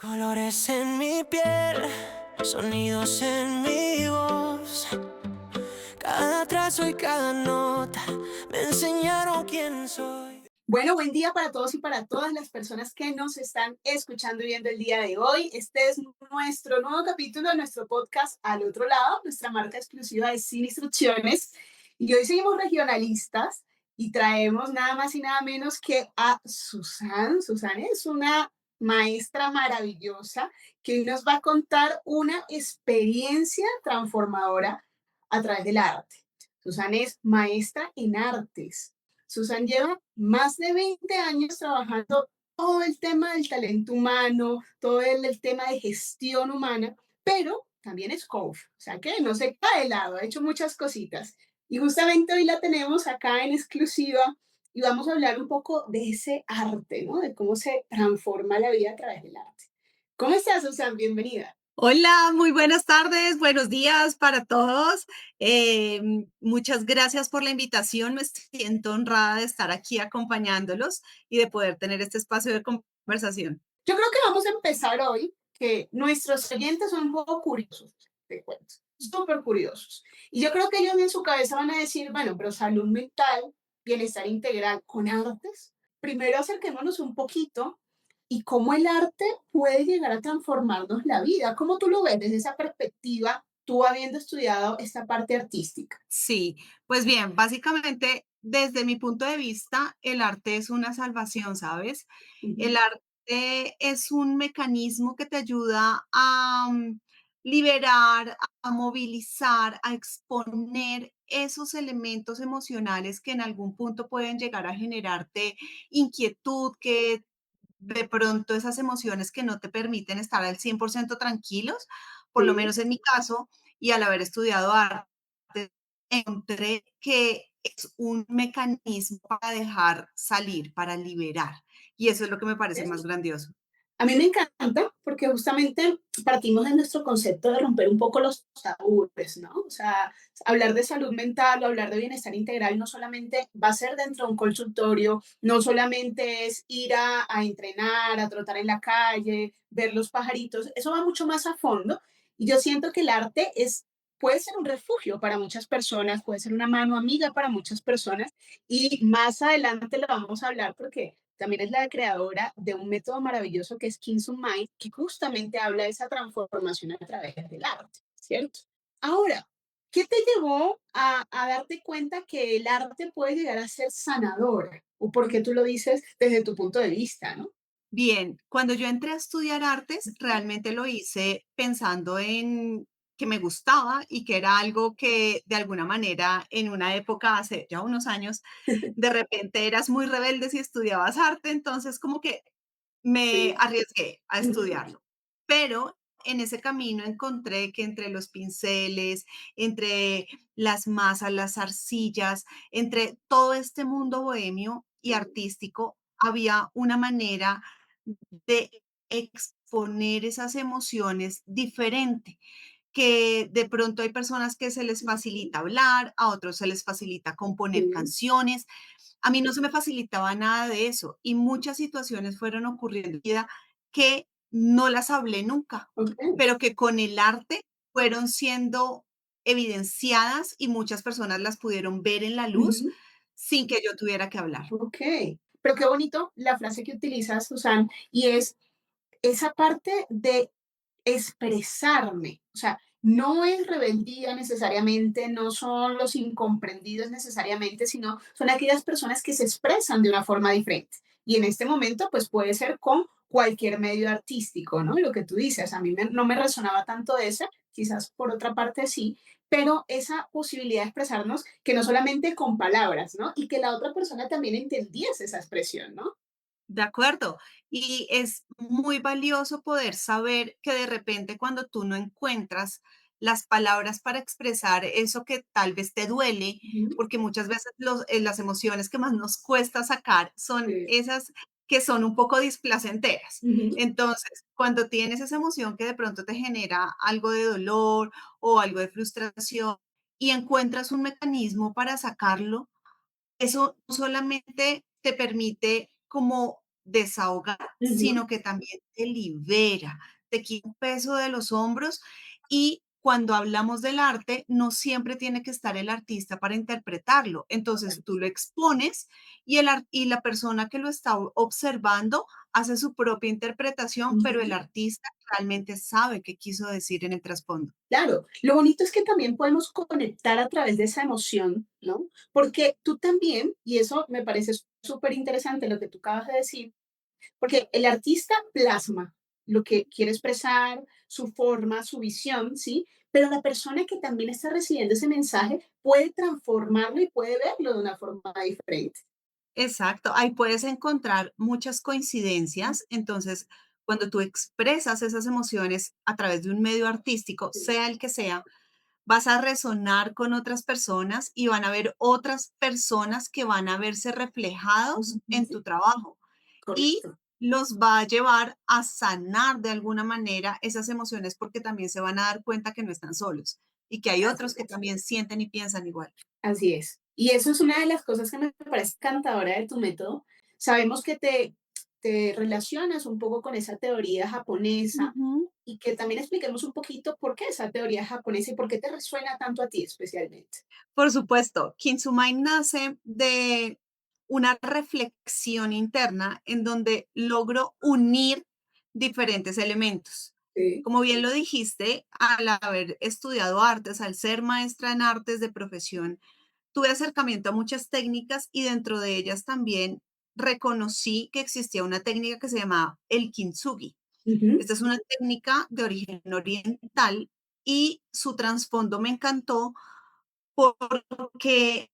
Colores en mi piel, sonidos en mi voz. Cada trazo y cada nota me enseñaron quién soy. Bueno, buen día para todos y para todas las personas que nos están escuchando y viendo el día de hoy. Este es nuestro nuevo capítulo de nuestro podcast Al Otro Lado, nuestra marca exclusiva de Sin Instrucciones. Y hoy seguimos regionalistas y traemos nada más y nada menos que a Susan. Susan es una maestra maravillosa que hoy nos va a contar una experiencia transformadora a través del arte. Susan es maestra en artes. Susan lleva más de 20 años trabajando todo el tema del talento humano, todo el tema de gestión humana, pero también es coach, o sea que no se cae de lado, ha hecho muchas cositas. Y justamente hoy la tenemos acá en exclusiva y vamos a hablar un poco de ese arte, ¿no? De cómo se transforma la vida a través del arte. ¿Cómo estás, Susan? Bienvenida. Hola, muy buenas tardes, buenos días para todos. Muchas gracias por la invitación. Me siento honrada de estar aquí acompañándolos y de poder tener este espacio de conversación. Yo creo que vamos a empezar hoy, que nuestros oyentes son un poco curiosos, te cuento, súper curiosos. Y yo creo que ellos en su cabeza van a decir, bueno, pero salud mental, bienestar integral con artes. Primero acerquémonos un poquito y cómo el arte puede llegar a transformarnos la vida. ¿Cómo tú lo ves desde esa perspectiva, tú habiendo estudiado esta parte artística? Sí, pues bien, básicamente desde mi punto de vista, el arte es una salvación, ¿sabes? El Ujú. arte es un mecanismo que te ayuda a liberar, a movilizar, a exponer esos elementos emocionales que en algún punto pueden llegar a generarte inquietud, que de pronto esas emociones que no te permiten estar al 100% tranquilos, por lo Sí. menos en mi caso, y al haber estudiado arte, encontré que es un mecanismo para dejar salir, para liberar. Y eso es lo que me parece más grandioso. A mí me encanta porque justamente partimos de nuestro concepto de romper un poco los tabúes, ¿no? O sea, hablar de salud mental o hablar de bienestar integral no solamente va a ser dentro de un consultorio, no solamente es ir a entrenar, a trotar en la calle, ver los pajaritos, eso va mucho más a fondo. Y yo siento que el arte puede ser un refugio para muchas personas, puede ser una mano amiga para muchas personas y más adelante lo vamos a hablar porque también es la creadora de un método maravilloso que es Kings of Mind, que justamente habla de esa transformación a través del arte, ¿cierto? Ahora, ¿qué te llevó a darte cuenta que el arte puede llegar a ser sanador? ¿O por qué tú lo dices desde tu punto de vista, no? Bien, cuando yo entré a estudiar artes, realmente lo hice pensando en que me gustaba y que era algo que de alguna manera en una época, hace ya unos años, de repente eras muy rebelde si estudiabas arte, entonces como que me Sí. arriesgué a Ujú. estudiarlo. Pero en ese camino encontré que entre los pinceles, entre las masas, las arcillas, entre todo este mundo bohemio y artístico, había una manera de exponer esas emociones diferente, que de pronto hay personas que se les facilita hablar, a otros se les facilita componer Sí. canciones. A mí no se me facilitaba nada de eso y muchas situaciones fueron ocurriendo en mi vida que no las hablé nunca, Ok. pero que con el arte fueron siendo evidenciadas y muchas personas las pudieron ver en la luz Ujú. sin que yo tuviera que hablar. Ok. Pero qué bonito la frase que utilizas, Susan, y es esa parte de expresarme, o sea, no es rebeldía necesariamente, no son los incomprendidos necesariamente, sino son aquellas personas que se expresan de una forma diferente. Y en este momento, pues puede ser con cualquier medio artístico, ¿no? Lo que tú dices, a mí no me resonaba tanto esa, quizás por otra parte sí, pero esa posibilidad de expresarnos que no solamente con palabras, ¿no? Y que la otra persona también entendiese esa expresión, ¿no? De acuerdo. Y es muy valioso poder saber que de repente cuando tú no encuentras las palabras para expresar eso que tal vez te duele, Ujú. porque muchas veces las emociones que más nos cuesta sacar son Sí. esas que son un poco displacenteras. Ujú. Entonces, cuando tienes esa emoción que de pronto te genera algo de dolor o algo de frustración y encuentras un mecanismo para sacarlo, eso no solamente te permite como desahogar, Ujú. sino que también te libera, te quita un peso de los hombros y cuando hablamos del arte, no siempre tiene que estar el artista para interpretarlo. Entonces tú lo expones y, y la persona que lo está observando hace su propia interpretación, pero el Ujú. artista realmente sabe qué quiso decir en el trasfondo. Claro, lo bonito es que también podemos conectar a través de esa emoción, ¿no? Porque tú también, y eso me parece súper interesante lo que tú acabas de decir, porque el artista plasma lo que quiere expresar, su forma, su visión, ¿sí? Pero la persona que también está recibiendo ese mensaje puede transformarlo y puede verlo de una forma diferente. Exacto, ahí puedes encontrar muchas coincidencias. Entonces, cuando tú expresas esas emociones a través de un medio artístico, Sí. sea el que sea, vas a resonar con otras personas y van a haber otras personas que van a verse reflejados en Ujú. tu trabajo y Correcto. los va a llevar a sanar de alguna manera esas emociones porque también se van a dar cuenta que no están solos y que hay Así otros que es. también sienten y piensan igual. Así es. Y eso es una de las cosas que me parece encantadora de tu método. Sabemos que te relacionas un poco con esa teoría japonesa Ujú. y que también expliquemos un poquito por qué esa teoría japonesa y por qué te resuena tanto a ti especialmente. Por supuesto, Kintsugai nace de una reflexión interna en donde logro unir diferentes elementos. Sí. Como bien lo dijiste, al haber estudiado artes, al ser maestra en artes de profesión, tuve acercamiento a muchas técnicas y dentro de ellas también reconocí que existía una técnica que se llamaba el kintsugi. Ujú. Esta es una técnica de origen oriental y su trasfondo me encantó porque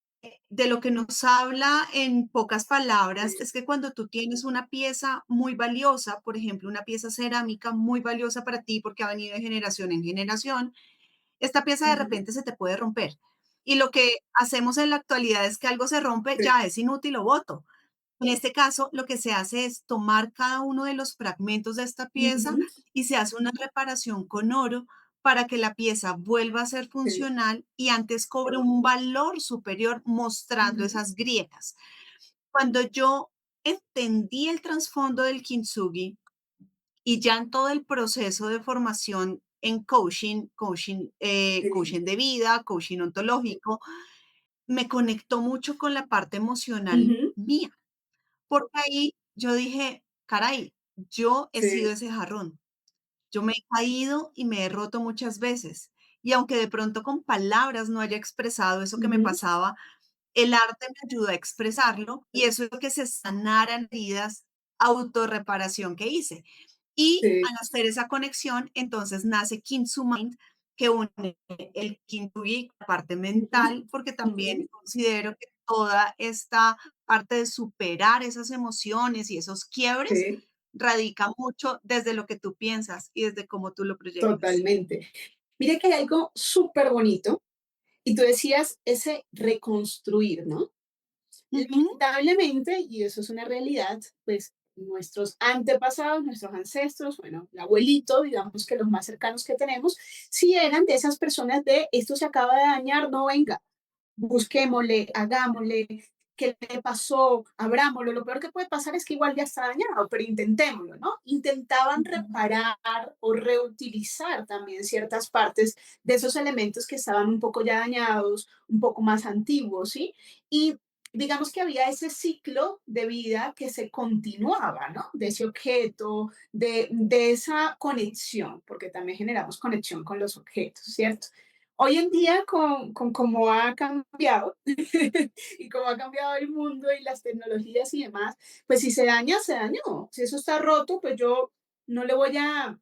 de lo que nos habla en pocas palabras Sí. es que cuando tú tienes una pieza muy valiosa, por ejemplo, una pieza cerámica muy valiosa para ti porque ha venido de generación en generación, esta pieza de Ujú. repente se te puede romper. Y lo que hacemos en la actualidad es que algo se rompe, Sí. ya es inútil o voto. En este caso, lo que se hace es tomar cada uno de los fragmentos de esta pieza Ujú. y se hace una reparación con oro para que la pieza vuelva a ser Sí. funcional y antes cobre un valor superior mostrando Ujú. esas grietas. Cuando yo entendí el trasfondo del kintsugi y ya en todo el proceso de formación en coaching, Sí. coaching de vida, coaching ontológico, me conectó mucho con la parte emocional Ujú. mía porque ahí yo dije: "Caray, yo he sido Sí. ese jarrón, yo me he caído y me he roto muchas veces". Y aunque de pronto con palabras no haya expresado eso que me Ujú. pasaba, el arte me ayudó a expresarlo y eso hizo que se sanaran heridas, autorreparación que hice. Y Sí. al hacer esa conexión, entonces nace Kintsumind, que une el Kintsugi, la parte Ujú. mental, porque Ujú. también considero que toda esta parte de superar esas emociones y esos quiebres Sí. radica mucho desde lo que tú piensas y desde cómo tú lo proyectas. Totalmente. Mira que hay algo súper bonito y tú decías ese reconstruir, ¿no? Ujú, Lamentablemente, y eso es una realidad, pues nuestros antepasados, nuestros ancestros, bueno, el abuelito, digamos que los más cercanos que tenemos, sí eran de esas personas de esto se acaba de dañar, no venga, busquémosle, hagámosle, ¿qué le pasó? Abrámoslo. Lo peor que puede pasar es que igual ya está dañado, pero intentémoslo, ¿no? Intentaban ujú, reparar o reutilizar también ciertas partes de esos elementos que estaban un poco ya dañados, un poco más antiguos, ¿sí? Y digamos que había ese ciclo de vida que se continuaba, ¿no? De ese objeto, de esa conexión, porque también generamos conexión con los objetos, ¿cierto? Hoy en día, con cómo ha cambiado y cómo ha cambiado el mundo y las tecnologías y demás, pues si se daña, se dañó. Si eso está roto, pues yo no le voy a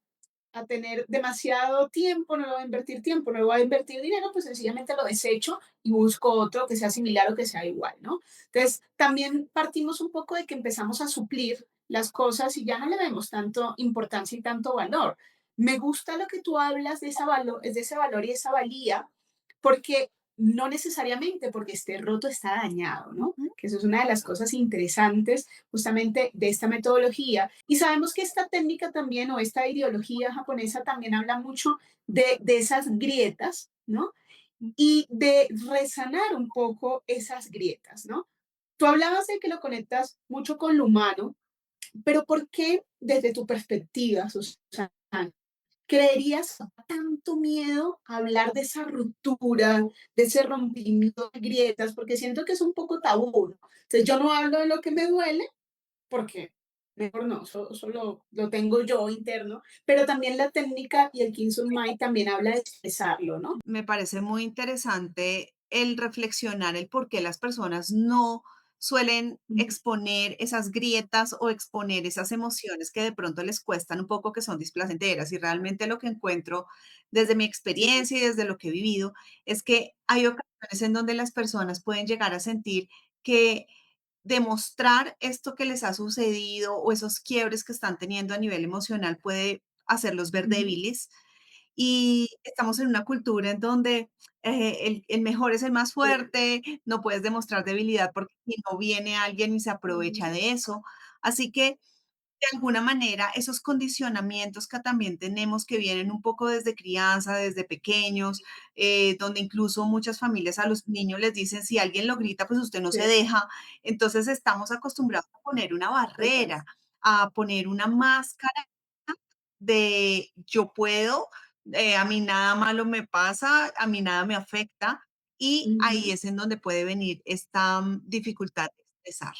tener demasiado tiempo, no le voy a invertir tiempo, no le voy a invertir dinero, pues sencillamente lo desecho y busco otro que sea similar o que sea igual, ¿no? Entonces, también partimos un poco de que empezamos a suplir las cosas y ya no le vemos tanto importancia y tanto valor. Me gusta lo que tú hablas de, esa valor, de ese valor y esa valía, porque no necesariamente porque esté roto está dañado, ¿no? ujú. Que eso es una de las cosas interesantes justamente de esta metodología. Y sabemos que esta técnica también o esta ideología japonesa también habla mucho de esas grietas, ¿no? Y de resanar un poco esas grietas, ¿no? Tú hablabas de que lo conectas mucho con lo humano, Pero ¿por qué, desde tu perspectiva, Susana, creerías tanto miedo a hablar de esa ruptura, de ese rompimiento de grietas? Porque siento que es un poco tabú, ¿no? Entonces, yo no hablo de lo que me duele porque mejor no, eso lo tengo yo interno, pero también la técnica y el Mai también habla de expresarlo, ¿no? Me parece muy interesante el reflexionar el por qué las personas no suelen Ujú. exponer esas grietas o exponer esas emociones que de pronto les cuestan un poco, que son displacenteras. Y realmente lo que encuentro desde mi Sí, experiencia y desde lo que he vivido es que hay ocasiones en donde las personas pueden llegar a sentir que demostrar esto que les ha sucedido o esos quiebres que están teniendo a nivel emocional puede hacerlos ver ujú, débiles, y estamos en una cultura en donde el mejor es el más sí, fuerte, no puedes demostrar debilidad porque si no viene alguien y se aprovecha ujú, de eso. Así que de alguna manera esos condicionamientos que también tenemos, que vienen un poco desde crianza, desde pequeños, donde incluso muchas familias a los niños les dicen, si alguien lo grita, pues usted no se sí, deja. Entonces estamos acostumbrados a poner una total. barrera, a poner una máscara de yo puedo, a mí nada malo me pasa, a mí nada me afecta, y ahí Ujú. es en donde puede venir esta dificultad de expresar.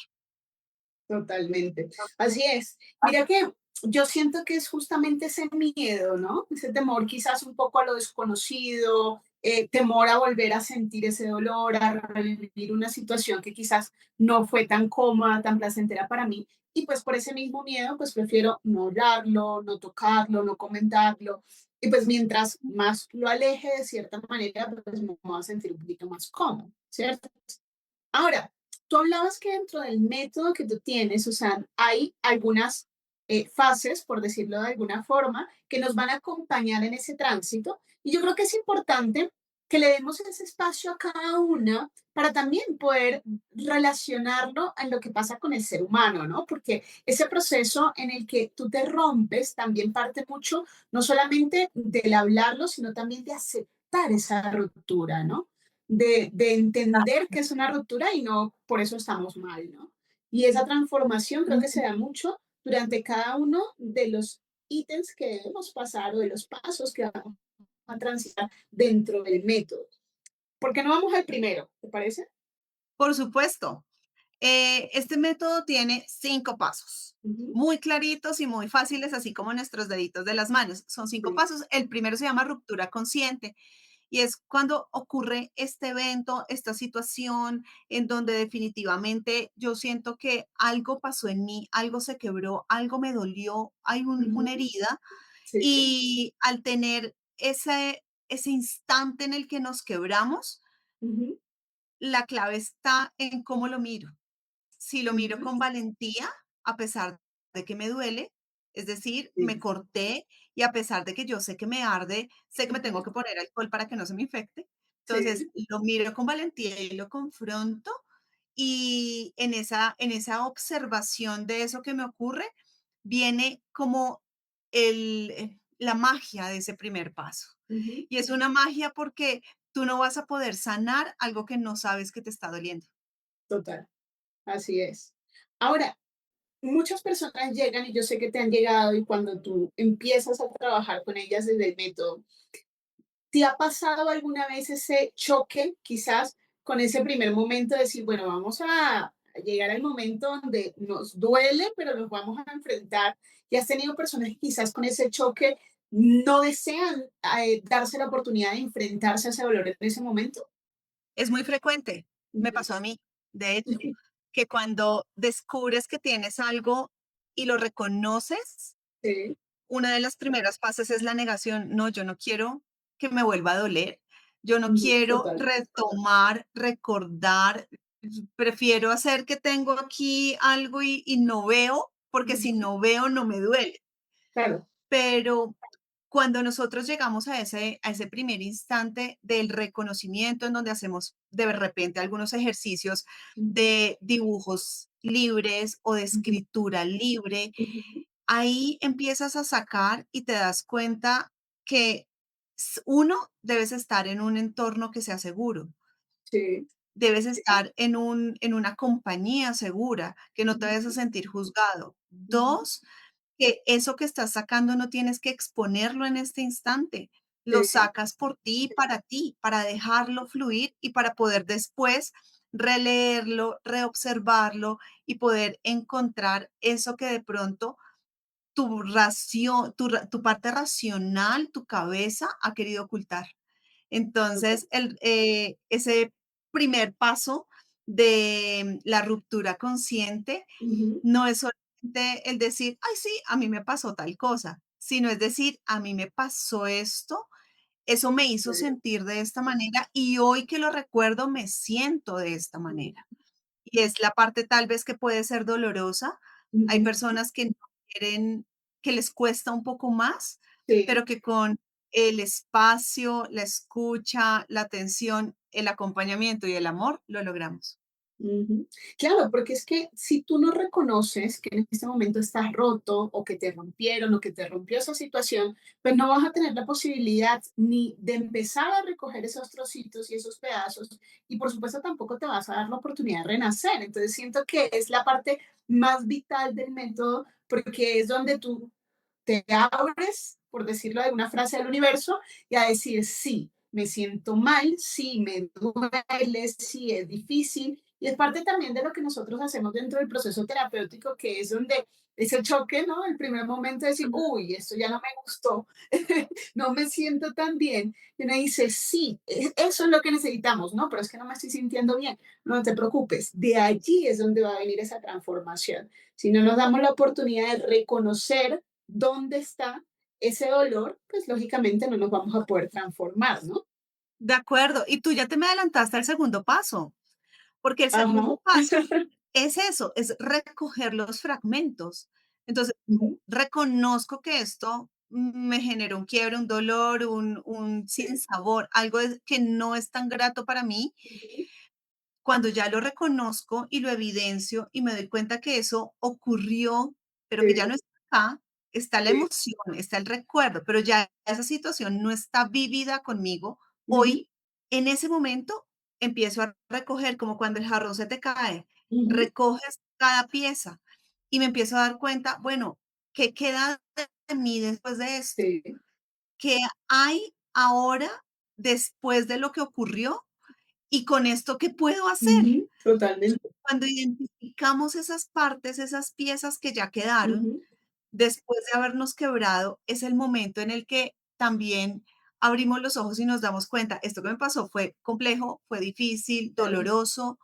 Totalmente. Así es. Mira que yo siento que es justamente ese miedo, ¿no? Ese temor quizás un poco a lo desconocido, temor a volver a sentir ese dolor, a revivir una situación que quizás no fue tan cómoda, tan placentera para mí. Y pues por ese mismo miedo, pues prefiero no hablarlo, no tocarlo, no comentarlo. Y pues mientras más lo aleje de cierta manera, pues me voy a sentir un poquito más cómodo, ¿cierto? Ahora, tú hablabas que dentro del método que tú tienes, Susan, hay algunas fases, por decirlo de alguna forma, que nos van a acompañar en ese tránsito. Y yo creo que es importante que le demos ese espacio a cada una para también poder relacionarlo en lo que pasa con el ser humano, ¿no? Porque ese proceso en el que tú te rompes también parte mucho, no solamente del hablarlo, sino también de aceptar esa ruptura, ¿no? De entender que es una ruptura y no por eso estamos mal, ¿no? Y esa transformación creo que se da mucho durante cada uno de los ítems que debemos pasar o de los pasos que vamos a transitar dentro del método. ¿Por qué no vamos al primero? ¿Te parece? Por supuesto, este método tiene 5 pasos, Ujú, muy claritos y muy fáciles, así como nuestros deditos de las manos. Son 5 sí, pasos. El primero se llama ruptura consciente. Y es cuando ocurre este evento, esta situación en donde definitivamente yo siento que algo pasó en mí, algo se quebró, algo me dolió, hay una ujú, herida, sí, y al tener ese instante en el que nos quebramos, ujú, la clave está en cómo lo miro. Si lo miro ujú, con valentía, a pesar de que me duele, es decir, me sí, corté y a pesar de que yo sé que me arde, sé que me tengo ujú, que poner alcohol para que no se me infecte. Entonces, sí, lo miro con valentía y lo confronto, y en esa observación de eso que me ocurre, viene como la magia de ese primer paso. ujú, Y es una magia porque tú no vas a poder sanar algo que no sabes que te está doliendo. total, así es. Ahora, muchas personas llegan y yo sé que te han llegado y cuando tú empiezas a trabajar con ellas desde el método, ¿te ha pasado alguna vez ese choque, quizás con ese primer momento de decir, bueno, vamos a llegar al momento donde nos duele, pero nos vamos a enfrentar? ¿Y has tenido personas que quizás con ese choque no desean darse la oportunidad de enfrentarse a ese dolor en ese momento? Es muy frecuente, me Ujú. pasó a mí, de hecho, que cuando descubres que tienes algo y lo reconoces, Sí, una de las primeras fases es la negación. No, yo no quiero que me vuelva a doler, yo no ujú, quiero total. retomar, recordar, prefiero hacer que tengo aquí algo y no veo, porque si Ujú, no veo no me duele. claro. Pero cuando nosotros llegamos a ese primer instante del reconocimiento, en donde hacemos de repente algunos ejercicios Ujú, de dibujos libres o de ujú, escritura libre, ujú, ahí empiezas a sacar y te das cuenta que uno, debes estar en un entorno que sea seguro. sí, debes Sí. estar en una compañía segura, que no te vayas a Ujú, sentir juzgado. ujú. 2, que eso que estás sacando no tienes que exponerlo en este instante. Lo Sí. sacas por ti, para dejarlo fluir y para poder después releerlo, reobservarlo y poder encontrar eso que de pronto tu parte racional, tu cabeza ha querido ocultar. Total. Entonces, ese primer paso de la ruptura consciente Ujú. no es solamente el decir: "Ay, sí, a mí me pasó tal cosa", sino es decir: "A mí me pasó esto, eso me hizo Claro. sentir de esta manera y hoy que lo recuerdo me siento de esta manera". Y es la parte tal vez que puede ser dolorosa. Hay Ujú. personas que no quieren, que les cuesta un poco más, Sí. pero que con el espacio, la escucha, la atención, el acompañamiento y el amor lo logramos. Ujú. Claro, porque es que si tú no reconoces que en este momento estás roto o que te rompieron o que te rompió esa situación, pues no vas a tener la posibilidad ni de empezar a recoger esos trocitos y esos pedazos y por supuesto tampoco te vas a dar la oportunidad de renacer. Entonces siento que es la parte más vital del método porque es donde tú te abres, por decirlo de una frase, al universo y a decir, sí, me siento mal, sí, me duele, sí, es difícil. Y es parte también de lo que nosotros hacemos dentro del proceso terapéutico, que es donde ese choque, ¿no? El primer momento de decir, uy, esto ya no me gustó, no me siento tan bien. Y uno dice, sí, eso es lo que necesitamos, ¿no? Pero es que no me estoy sintiendo bien. No te preocupes, de allí es donde va a venir esa transformación. Si no nos damos la oportunidad de reconocer dónde está ese dolor, pues lógicamente no nos vamos a poder transformar, ¿no? De acuerdo, y tú ya te me adelantaste al segundo paso, porque el Ajá. segundo paso es eso, es recoger los fragmentos. Entonces, Ujú. reconozco que esto me generó un quiebre, un dolor, un Sí. sinsabor, algo que no es tan grato para mí. Ujú. Cuando ya lo reconozco y lo evidencio y me doy cuenta que eso ocurrió, pero que ya Sí, no está acá, está la sí. emoción, está el recuerdo, pero ya esa situación no está vivida conmigo. Ujú, Hoy, en ese momento, empiezo a recoger, como cuando el jarrón se te cae, ujú. recoges cada pieza y me empiezo a dar cuenta, bueno, ¿qué queda de mí después de esto? Sí. ¿Qué hay ahora después de lo que ocurrió? Y con esto, ¿qué puedo hacer? Ujú. Totalmente. Cuando identificamos esas partes, esas piezas que ya quedaron, Ujú. después de habernos quebrado, es el momento en el que también abrimos los ojos y nos damos cuenta, esto que me pasó fue complejo, fue difícil, Claro, doloroso,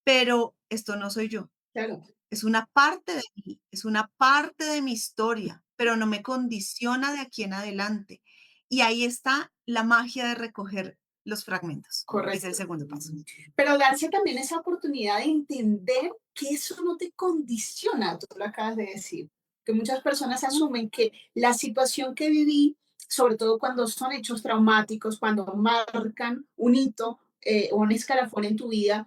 pero esto no soy yo. claro. Es una parte de mí, es una parte de mi historia, pero no me condiciona de aquí en adelante. Y ahí está la magia de recoger los fragmentos. Es el Correcto. segundo paso. Pero darse también esa oportunidad de entender que eso no te condiciona, tú lo acabas de decir, que muchas personas asumen que la situación que viví, sobre todo cuando son hechos traumáticos, cuando marcan un hito o un escalafón en tu vida,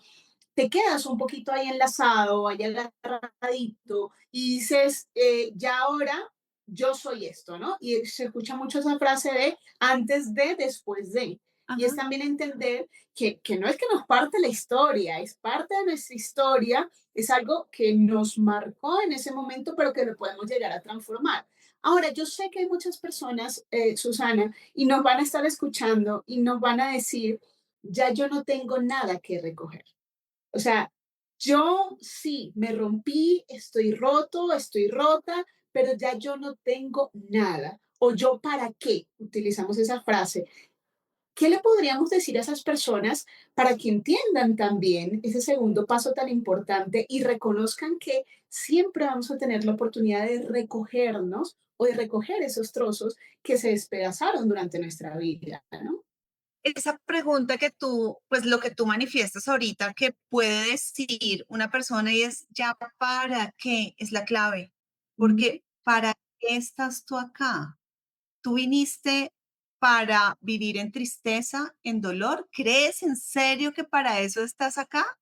te quedas un poquito ahí enlazado, ahí agarradito y dices, ya ahora yo soy esto, ¿no? Y se escucha mucho esa frase de antes de, después de. Y es Ajá. también entender que no es que nos parte la historia, es parte de nuestra historia, es algo que nos marcó en ese momento, pero que lo podemos llegar a transformar. Ahora, yo sé que hay muchas personas, Susana, y nos van a estar escuchando y nos van a decir, ya yo no tengo nada que recoger. O sea, yo sí, me rompí, estoy roto, estoy rota, pero ya yo no tengo nada. O yo para qué utilizamos esa frase. ¿Qué le podríamos decir a esas personas para que entiendan también ese segundo paso tan importante y reconozcan que siempre vamos a tener la oportunidad de recogernos o de recoger esos trozos que se despedazaron durante nuestra vida, ¿no? Esa pregunta que tú, pues lo que tú manifiestas ahorita, que puede decir una persona y es, ¿ya para qué? Es la clave. Ujú, Porque ¿para qué estás tú acá? ¿Tú viniste para vivir en tristeza, en dolor? ¿Crees en serio que para eso estás acá?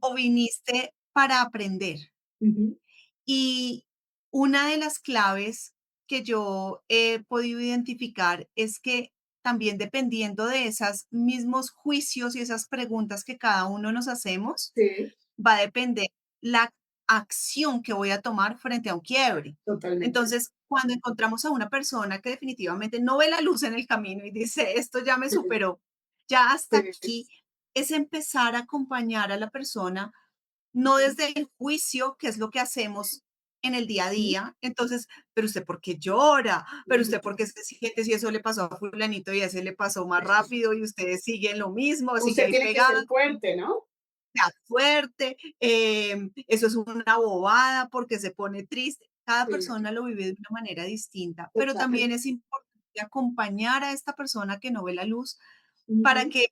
¿O viniste para aprender? ujú, Y una de las claves que yo he podido identificar es que también dependiendo de esos mismos juicios y esas preguntas que cada uno nos hacemos, Sí, va a depender la acción que voy a tomar frente a un quiebre. totalmente. Entonces, cuando encontramos a una persona que definitivamente no ve la luz en el camino y dice, esto ya me Sí, superó, ya hasta sí, aquí, es empezar a acompañar a la persona, no desde el juicio, que es lo que hacemos en el día a ujú, día. Entonces, pero usted por qué llora, pero usted por ujú. qué se siente si eso le pasó a fulanito y a ese le pasó más rápido y ustedes siguen lo mismo, sigue Usted ahí tiene que ser pegada fuerte, ¿no? sea fuerte, eso es una bobada porque se pone triste. Cada Sí, persona lo vive de una manera distinta, pero también total. es importante acompañar a esta persona que no ve la luz para Ujú, que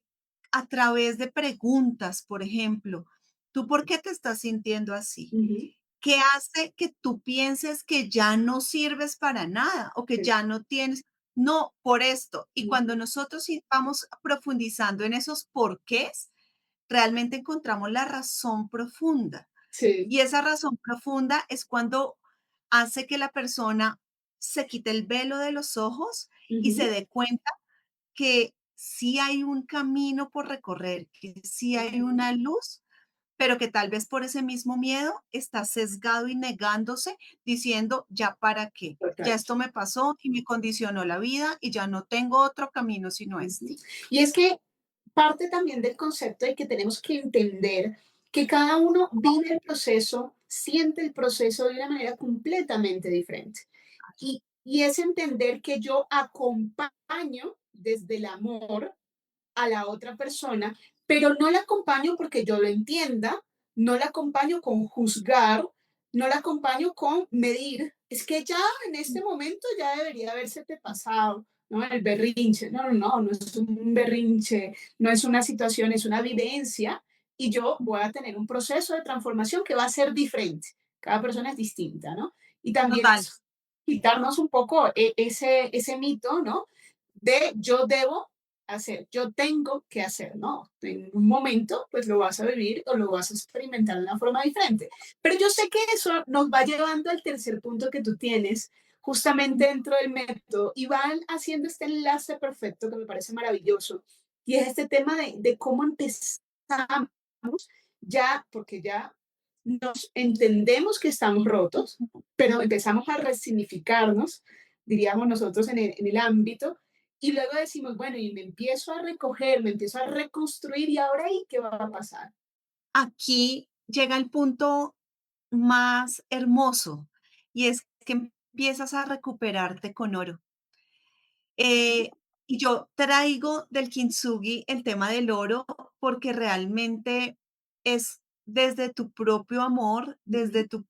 a través de preguntas, por ejemplo, ¿tú por qué te estás sintiendo así? ujú, ¿Qué hace que tú pienses que ya no sirves para nada o que sí, ya no tienes? No, por esto. Y cuando ujú, nosotros vamos profundizando en esos porqués, realmente encontramos la razón profunda. sí, Y esa razón profunda es cuando hace que la persona se quite el velo de los ojos y se ujú, dé cuenta que sí hay un camino por recorrer, que sí hay ujú, una luz, pero que tal vez por ese mismo miedo está sesgado y negándose, diciendo, ya para qué, ya total. esto me pasó y me condicionó la vida y ya no tengo otro camino sino este. Ujú. Y es que parte también del concepto de que tenemos que entender que cada uno vive el proceso, siente el proceso de una manera completamente diferente. Y es entender que yo acompaño desde el amor a la otra persona, pero no la acompaño porque yo lo entienda, no la acompaño con juzgar, no la acompaño con medir. Es que ya en este momento ya debería habérsete pasado, ¿no? El berrinche. No, no, no, no es un berrinche, no es una situación, es una vivencia y yo voy a tener un proceso de transformación que va a ser diferente. Cada persona es distinta, ¿no? Y también Total. es quitarnos un poco ese mito, ¿no? De yo debo hacer, yo tengo que hacer, ¿no? En un momento, pues lo vas a vivir o lo vas a experimentar de una forma diferente. Pero yo sé que eso nos va llevando al tercer punto que tú tienes, justamente dentro del método, y van haciendo este enlace perfecto que me parece maravilloso, y es este tema de cómo empezamos ya, porque ya nos entendemos que estamos rotos, pero empezamos a resignificarnos, diríamos nosotros en el ámbito, y luego decimos, bueno, y me empiezo a recoger, me empiezo a reconstruir, y ahora ahí, ¿qué va a pasar? Aquí llega el punto más hermoso y es que empiezas a recuperarte con oro. Ujú, Eh, y yo traigo del kintsugi el tema del oro porque realmente es desde tu propio amor, desde ujú, tu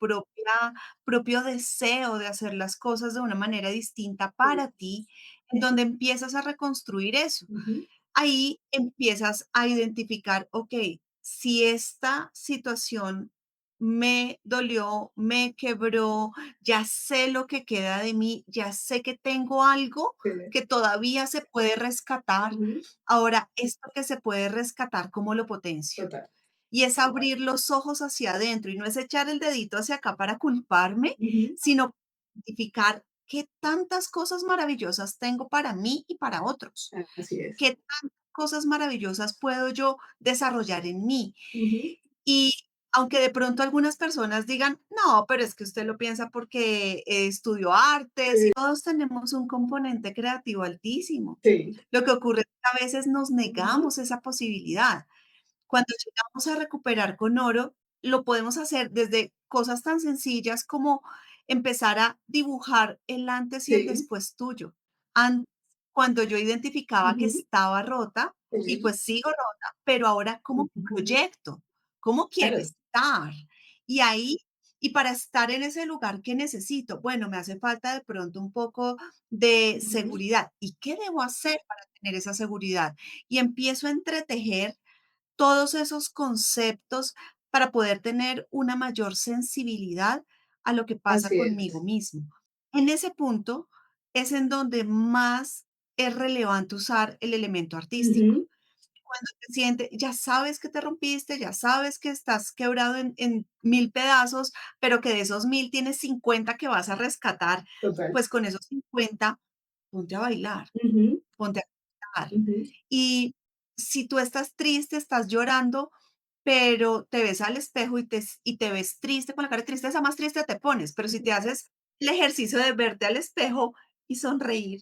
propio deseo de hacer las cosas de una manera distinta sí, para ti, en donde empiezas a reconstruir eso. ujú, Ahí empiezas a identificar, ok, si esta situación me dolió, me quebró, ya sé lo que queda de mí, ya sé que tengo algo sí, que todavía se puede rescatar. ujú, Ahora, esto que se puede rescatar, ¿cómo lo potencio? total. Y es abrir los ojos hacia adentro y no es echar el dedito hacia acá para culparme, Ujú, sino identificar qué tantas cosas maravillosas tengo para mí y para otros. así es. ¿Qué tantas cosas maravillosas puedo yo desarrollar en mí? Ujú, Y aunque de pronto algunas personas digan, no, pero es que usted lo piensa porque estudió artes y sí, todos tenemos un componente creativo altísimo. sí, Lo que ocurre es que a veces nos ujú, negamos esa posibilidad. Cuando llegamos a recuperar con oro, lo podemos hacer desde cosas tan sencillas como empezar a dibujar el antes y el sí, después tuyo. Antes, cuando yo identificaba que ujú, estaba rota, y sí, pues sigo rota, pero ahora cómo ujú, proyecto, cómo quiero claro. estar. Y ahí, y para estar en ese lugar que necesito, bueno, me hace falta de pronto un poco de Ujú, seguridad. ¿Y qué debo hacer para tener esa seguridad? Y empiezo a entretejer todos esos conceptos para poder tener una mayor sensibilidad a lo que pasa así conmigo es. mismo. En ese punto es en donde más es relevante usar el elemento artístico. Ujú, Cuando te sientes, ya sabes que te rompiste, ya sabes que estás quebrado en 1000 pedazos, pero que de esos 1000 tienes 50 que vas a rescatar, total. pues con esos 50 ponte a bailar, Ujú, ponte a dar. Ujú. Y si tú estás triste, estás llorando, pero te ves al espejo y te ves triste, con la cara de tristeza, más triste te pones. Pero si te haces el ejercicio de verte al espejo y sonreír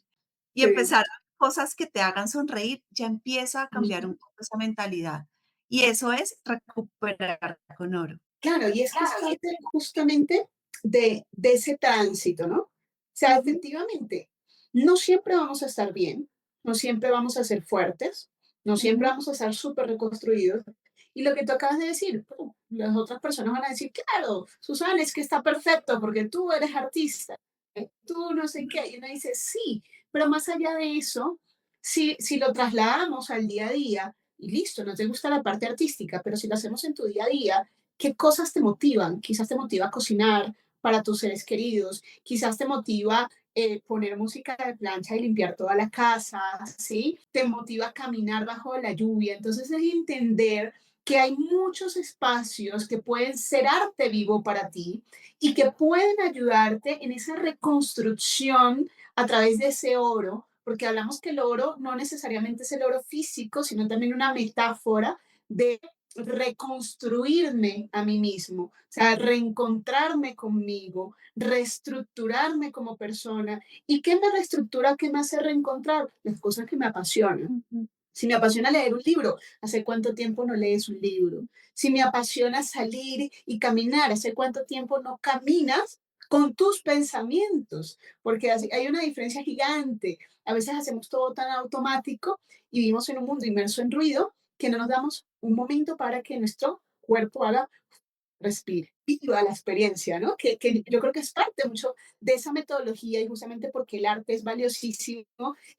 y Sí. empezar cosas que te hagan sonreír, ya empieza a cambiar un Ujú. poco esa mentalidad. Y eso es recuperar con oro. Claro, y es que es parte justamente de ese tránsito, ¿no? O sea, Ujú, efectivamente, no siempre vamos a estar bien, no siempre vamos a ser fuertes, no siempre ujú, vamos a estar súper reconstruidos. Y lo que tú acabas de decir, las otras personas van a decir, claro, Susana, es que está perfecto porque tú eres artista, tú no sé qué. Y uno dice, sí, pero más allá de eso, si lo trasladamos al día a día, y listo, no te gusta la parte artística, pero si lo hacemos en tu día a día, ¿qué cosas te motivan? Quizás te motiva a cocinar para tus seres queridos, quizás te motiva poner música de plancha y limpiar toda la casa, ¿sí? Te motiva a caminar bajo la lluvia. Entonces es entender que hay muchos espacios que pueden ser arte vivo para ti y que pueden ayudarte en esa reconstrucción a través de ese oro, porque hablamos que el oro no necesariamente es el oro físico, sino también una metáfora de reconstruirme a mí mismo, o sea, reencontrarme conmigo, reestructurarme como persona. ¿Y qué me reestructura? ¿Qué me hace reencontrar? Las cosas que me apasionan. ujú. Si me apasiona leer un libro, ¿hace cuánto tiempo no lees un libro? Si me apasiona salir y caminar, ¿hace cuánto tiempo no caminas con tus pensamientos? Porque hay una diferencia gigante. A veces hacemos todo tan automático y vivimos en un mundo inmerso en ruido que no nos damos un momento para que nuestro cuerpo haga respire, viva la experiencia, ¿no? Que yo creo que es parte mucho de esa metodología y justamente porque el arte es valiosísimo,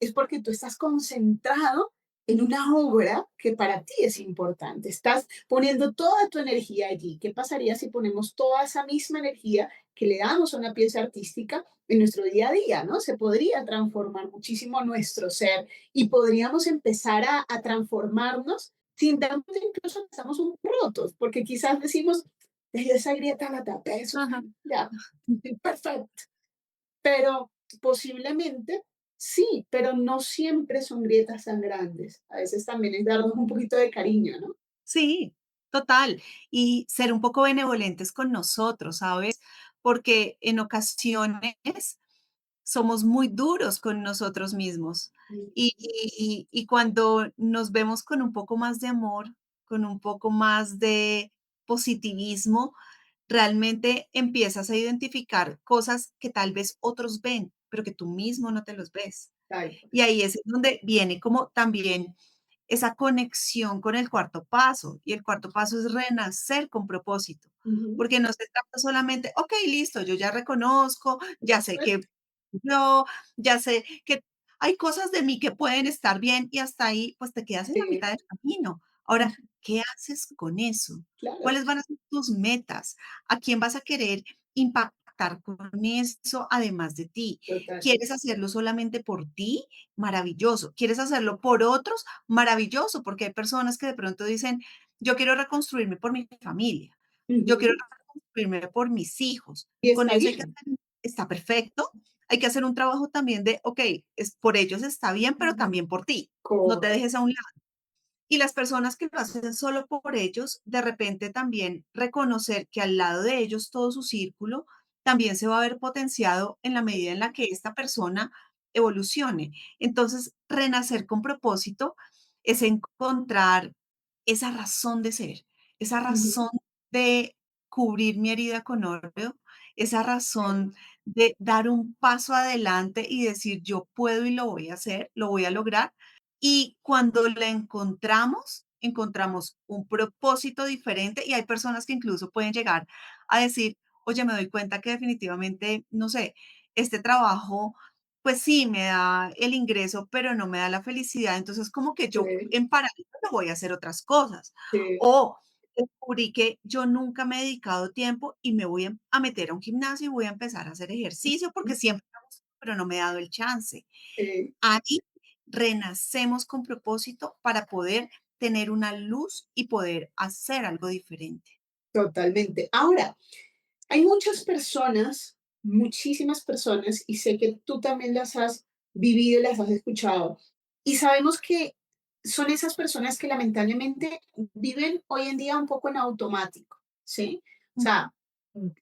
es porque tú estás concentrado en una obra que para ti es importante. Estás poniendo toda tu energía allí. ¿Qué pasaría si ponemos toda esa misma energía que le damos a una pieza artística en nuestro día a día, ¿no? Se podría transformar muchísimo nuestro ser y podríamos empezar a transformarnos sin darnos cuenta incluso que estamos un poco rotos, porque quizás decimos, esa grieta la tapé, Ajá. Susana, ya, perfecto. Pero posiblemente sí, pero no siempre son grietas tan grandes. A veces también es darnos un poquito de cariño, ¿no? Sí, total. Y ser un poco benevolentes con nosotros, ¿sabes? Porque en ocasiones somos muy duros con nosotros mismos. Y cuando nos vemos con un poco más de amor, con un poco más de positivismo, realmente empiezas a identificar cosas que tal vez otros ven, pero que tú mismo no te los ves. Tal cual. Y ahí es donde viene como también esa conexión con el cuarto paso. Y el cuarto paso es renacer con propósito, Ujú. porque no se trata solamente, ok, listo, yo ya reconozco, ya sé Perfecto. que no, ya sé que hay cosas de mí que pueden estar bien y hasta ahí, pues te quedas en la mitad Sí, del camino. Ahora, ujú, ¿qué haces con eso? claro, ¿Cuáles van a ser tus metas? ¿A quién vas a querer impactar con eso además de ti? total. ¿Quieres hacerlo solamente por ti? Maravilloso. ¿Quieres hacerlo por otros? Maravilloso, porque hay personas que de pronto dicen, yo quiero reconstruirme por mi familia, yo quiero Ujú. reconstruirme por mis hijos. Y Con está eso hay que bien. hacer, está perfecto. Hay que hacer un trabajo también de, ok, es, por ellos está bien, pero también por ti. No te Correcto. dejes a un lado. Y las personas que lo hacen solo por ellos, de repente también reconocer que al lado de ellos todo su círculo también se va a ver potenciado en la medida en la que esta persona evolucione. Entonces, renacer con propósito es encontrar esa razón de ser, esa Ujú. razón de cubrir mi herida con oro, esa razón de dar un paso adelante y decir, yo puedo y lo voy a hacer, lo voy a lograr y cuando la encontramos, encontramos un propósito diferente y hay personas que incluso pueden llegar a decir, oye, me doy cuenta que definitivamente, no sé, este trabajo, pues sí, me da el ingreso, pero no me da la felicidad. Entonces, como que yo Sí, en paralelo me voy a hacer otras cosas. sí, O descubrí que yo nunca me he dedicado tiempo y me voy a meter a un gimnasio y voy a empezar a hacer ejercicio porque siempre me gustó, pero no me he dado el chance. sí, Ahí renacemos con propósito para poder tener una luz y poder hacer algo diferente. totalmente. Ahora, hay muchas personas, muchísimas personas, y sé que tú también las has vivido y las has escuchado, Y sabemos que son esas personas que lamentablemente viven hoy en día un poco en automático, ¿sí? O Ujú. sea,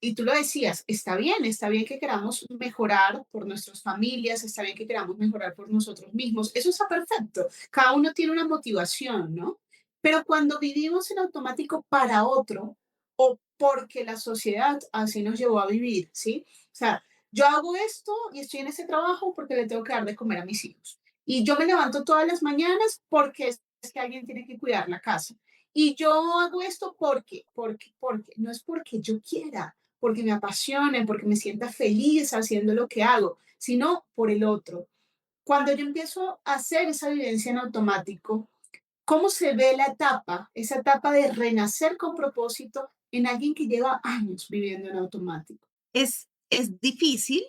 y tú lo decías, está bien que queramos mejorar por nuestras familias, está bien que queramos mejorar por nosotros mismos, eso está perfecto, cada uno tiene una motivación, ¿no? Pero cuando vivimos en automático para otro o porque la sociedad así nos llevó a vivir, ¿sí? O sea, yo hago esto y estoy en ese trabajo porque le tengo que dar de comer a mis hijos. Y yo me levanto todas las mañanas porque es que alguien tiene que cuidar la casa. Y yo hago esto porque, no es porque yo quiera, porque me apasione, porque me sienta feliz haciendo lo que hago, sino por el otro. Cuando yo empiezo a hacer esa vivencia en automático, ¿cómo se ve esa etapa de renacer con propósito en alguien que lleva años viviendo en automático? Es difícil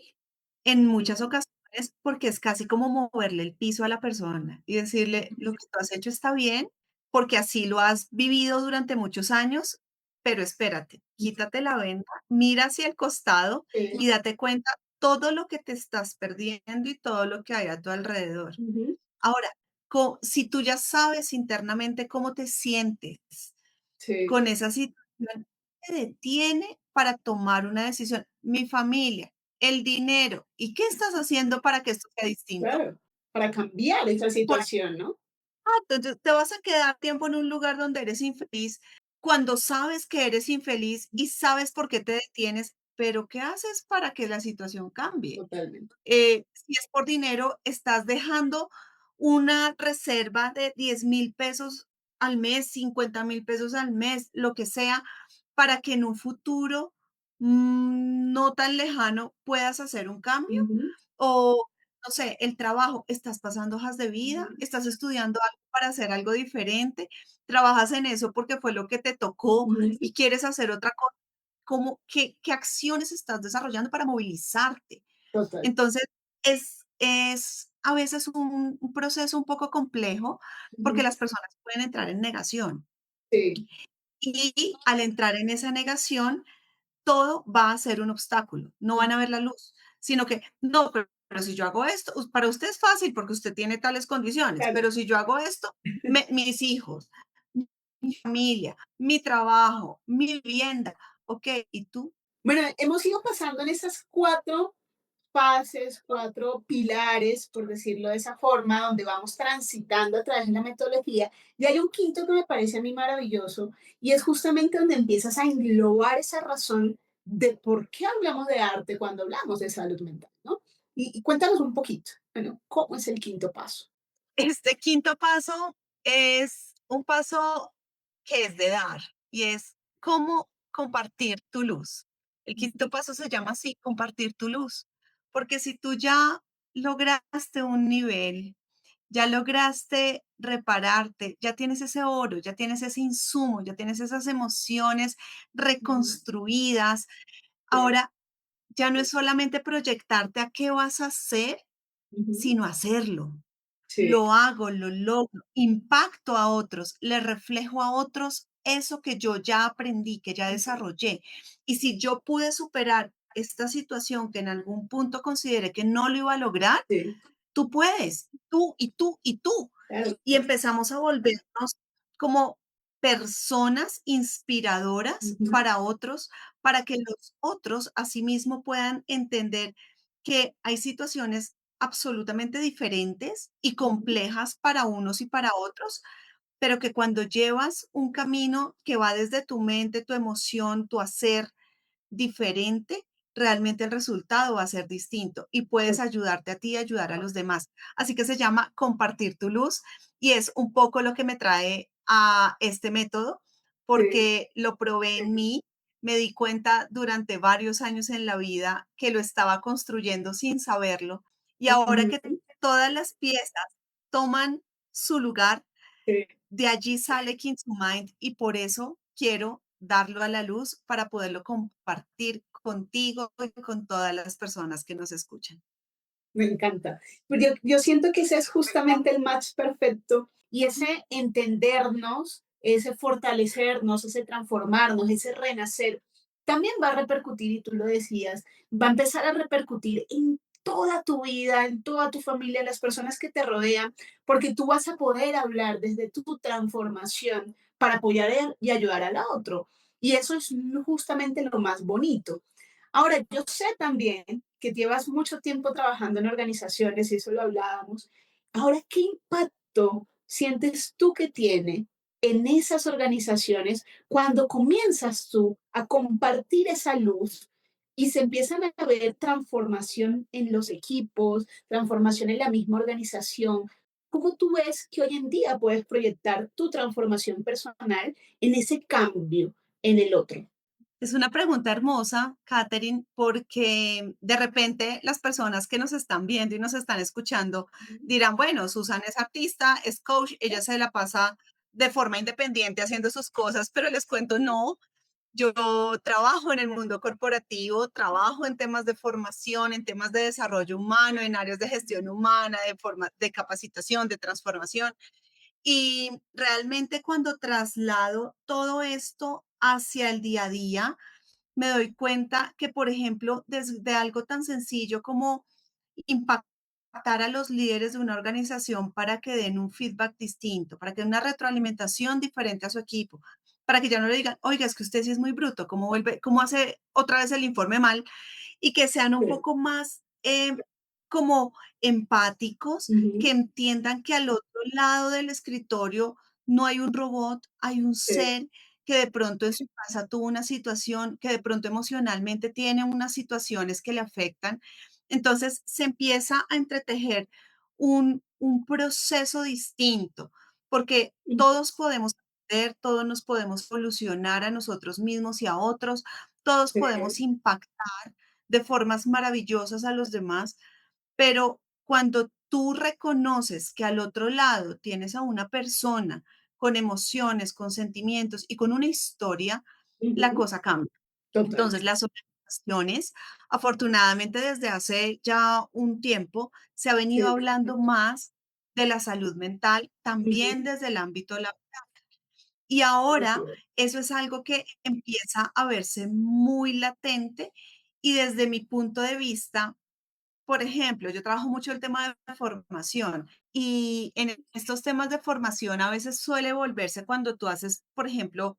en muchas Ujú, ocasiones porque es casi como moverle el piso a la persona y decirle: "Lo que tú has hecho está bien, porque así lo has vivido durante muchos años, pero espérate, quítate la venda, mira hacia el costado sí, y date cuenta todo lo que te estás perdiendo y todo lo que hay a tu alrededor". ujú, Ahora, si tú ya sabes internamente cómo te sientes sí, con esa situación, te detiene para tomar una decisión. Mi familia, el dinero, ¿y qué estás haciendo para que esto sea distinto? claro, para cambiar esa Por situación, ¿no? entonces te vas a quedar tiempo en un lugar donde eres infeliz, cuando sabes que eres infeliz y sabes por qué te detienes, pero ¿qué haces para que la situación cambie? Totalmente. Si es por dinero, estás dejando una reserva de 10.000 pesos al mes, 50.000 pesos al mes, lo que sea, para que en un futuro no tan lejano puedas hacer un cambio. Ujú, O, no sé, el trabajo, estás pasando hojas de vida, ujú, estás estudiando algo para hacer algo diferente, trabajas en eso porque fue lo que te tocó ujú, y quieres hacer otra cosa. ¿Qué acciones estás desarrollando para movilizarte? total. Entonces, es a veces un proceso un poco complejo, porque Ujú, las personas pueden entrar en negación, sí, y al entrar en esa negación, todo va a ser un obstáculo, no van a ver la luz, sino que: "No, pero si yo hago esto", para usted es fácil porque usted tiene tales condiciones, claro. pero si yo hago esto, mis hijos, mi familia, mi trabajo, mi vivienda, okey, ¿y tú? Bueno, hemos ido pasando en esas 4 fases, 4 pilares, por decirlo de esa forma, donde vamos transitando a través de la metodología. Y hay un quinto que me parece a mí maravilloso, y es justamente donde empiezas a englobar esa razón de por qué hablamos de arte cuando hablamos de salud mental, ¿no? Y cuéntanos un poquito, bueno, ¿cómo es el quinto paso? Este quinto paso es un paso que es de dar y es cómo compartir tu luz. El quinto paso se llama así, compartir tu luz, porque si tú ya lograste un nivel, ya lograste repararte, ya tienes ese oro, ya tienes ese insumo, ya tienes esas emociones Ujú, reconstruidas, sí, ahora ya no es solamente proyectarte a qué vas a hacer, ujú, sino hacerlo. sí, Lo hago, lo logro, impacto a otros, le reflejo a otros eso que yo ya aprendí, que ya ujú, desarrollé. Y si yo pude superar esta situación que en algún punto consideré que no lo iba a lograr, sí, tú puedes, tú y tú y tú. claro, Y empezamos a volvernos como personas inspiradoras ujú, para otros, para que los otros asimismo puedan entender que hay situaciones absolutamente diferentes y ujú, complejas para unos y para otros, pero que cuando llevas un camino que va desde tu mente, tu emoción, tu hacer, diferente, realmente el resultado va a ser distinto y puedes ayudarte a ti y ayudar a los demás. Así que se llama compartir tu luz y es un poco lo que me trae a este método sí, porque lo probé en mí, me di cuenta durante varios años en la vida que lo estaba construyendo sin saberlo y ahora que ujú, todas las piezas toman su lugar, sí. de allí sale King to Mind y por eso quiero darlo a la luz para poderlo compartir contigo y con todas las personas que nos escuchan. Me encanta. Pues yo siento que ese es justamente el match perfecto y ese entendernos, ese fortalecernos, ese transformarnos, ese renacer, también va a repercutir, y tú lo decías, va a empezar a repercutir en toda tu vida, en toda tu familia, en las personas que te rodean, porque tú vas a poder hablar desde tu transformación para apoyar y ayudar al otro. Y eso es justamente lo más bonito. Ahora, yo sé también que llevas mucho tiempo trabajando en organizaciones y eso lo hablábamos. Ahora, ¿qué impacto sientes tú que tiene en esas organizaciones cuando comienzas tú a compartir esa luz y se empiezan a ver transformación en los equipos, transformación en la misma organización? ¿Cómo tú ves que hoy en día puedes proyectar tu transformación personal en ese cambio en el otro? Es una pregunta hermosa, Katherine, porque de repente las personas que nos están viendo y nos están escuchando Ujú. dirán, bueno, Susan es artista, es coach, ella se la pasa de forma independiente haciendo sus cosas, pero les cuento, no, yo trabajo en el mundo corporativo, trabajo en temas de formación, en temas de desarrollo humano, en áreas de gestión humana, de capacitación, de transformación. Y realmente cuando traslado todo esto hacia el día a día, me doy cuenta que, por ejemplo, desde algo tan sencillo como impactar a los líderes de una organización para que den un feedback distinto, para que den una retroalimentación diferente a su equipo, para que ya no le digan, oiga, es que usted sí es muy bruto, ¿cómo vuelve, cómo hace otra vez el informe mal? Y que sean un Sí. poco más como empáticos, Ujú. que entiendan que al otro lado del escritorio no hay un robot, hay un Sí. ser que de pronto en su casa tuvo una situación, que de pronto emocionalmente tiene unas situaciones que le afectan. Entonces se empieza a entretejer un proceso distinto, porque Ujú. todos podemos aprender, todos nos podemos solucionar a nosotros mismos y a otros, todos Sí. podemos impactar de formas maravillosas a los demás, pero cuando tú reconoces que al otro lado tienes a una persona con emociones, con sentimientos y con una historia, la Ujú. cosa cambia. Total. Entonces, las organizaciones, afortunadamente desde hace ya un tiempo, se ha venido Sí. hablando más de la salud mental, también Ujú. desde el ámbito laboral. Y Así ahora es. eso es algo que empieza a verse muy latente y desde mi punto de vista, por ejemplo, yo trabajo mucho el tema de formación y en estos temas de formación a veces suele volverse cuando tú haces, por ejemplo,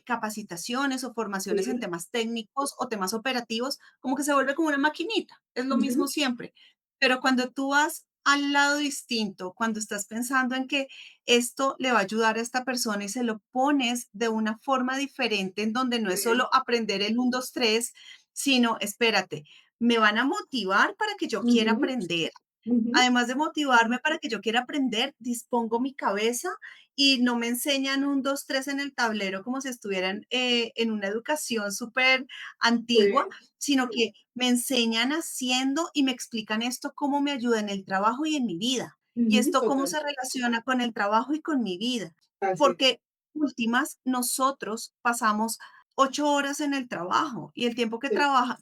capacitaciones o formaciones en Sí. temas técnicos o temas operativos, como que se vuelve como una maquinita, es lo Ujú. mismo siempre. Pero cuando tú vas al lado distinto, cuando estás pensando en que esto le va a ayudar a esta persona y se lo pones de una forma diferente, en donde no es Sí. solo aprender el 1, 2, 3, sino, espérate, me van a motivar para que yo quiera Ujú. aprender. Ujú. Además de motivarme para que yo quiera aprender, dispongo mi cabeza y no me enseñan un 2 3 en el tablero como si estuvieran en una educación súper antigua, Sí. sino que me enseñan haciendo y me explican esto cómo me ayuda en el trabajo y en mi vida. Y Ujú. esto cómo Total. se relaciona con el trabajo y con mi vida. Así es. Porque últimas, nosotros pasamos 8 horas en el trabajo y el tiempo Sí.